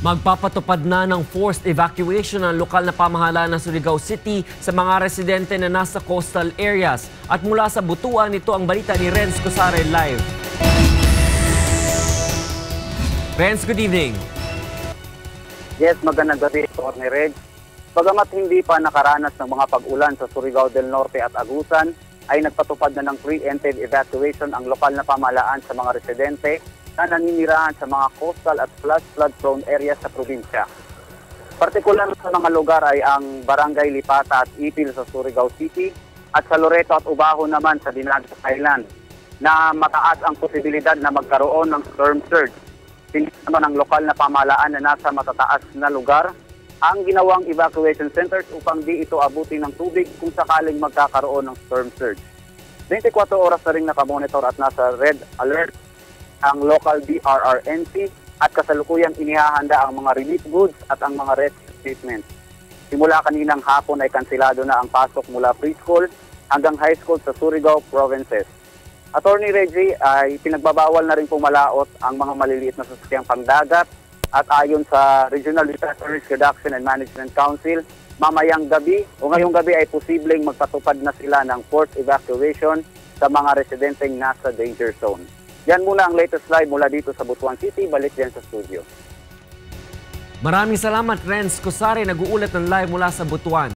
Magpapatupad na ng forced evacuation ng lokal na pamahalaan ng Surigao City sa mga residente na nasa coastal areas. At mula sa Butuan, ito ang balita ni Renz Cosare live. Renz, good evening. Yes, magandang gabi, Tony Reg. Bagamat hindi pa nakaranas ng mga pag-ulan sa Surigao del Norte at Agusan, ay nagpatupad na ng preemptive evacuation ang lokal na pamahalaan sa mga residente na naninirahan sa mga coastal at flood-prone areas sa probinsya. Partikular sa mga lugar ay ang Barangay Lipata at Ipil sa Surigao City at sa Loreto at Ubaho naman sa Dinagat Island na mataas ang posibilidad na magkaroon ng storm surge. Hindi naman ang lokal na pamahalaan na nasa matataas na lugar ang ginawang evacuation centers upang di ito abutin ng tubig kung sakaling magkakaroon ng storm surge. 24 oras na rin nakamonitor at nasa red alert ang local DRRNC at kasalukuyang inihahanda ang mga relief goods at ang mga rescue equipment. Simula kaninang hapon ay kansilado na ang pasok mula preschool hanggang high school sa Surigao provinces. Attorney Reggie, ay pinagbabawal na rin pumalaot ang mga maliliit na sasakyang pangdagat at ayon sa Regional Disaster Risk Reduction and Management Council, mamayang gabi o ngayong gabi ay posibleng magpatupad na sila ng forced evacuation sa mga residenteng nasa danger zone. Yan muna ang latest live mula dito sa Butuan City. Balik din sa studio. Maraming salamat, Renz Cosare. Nag-uulat ng live mula sa Butuan.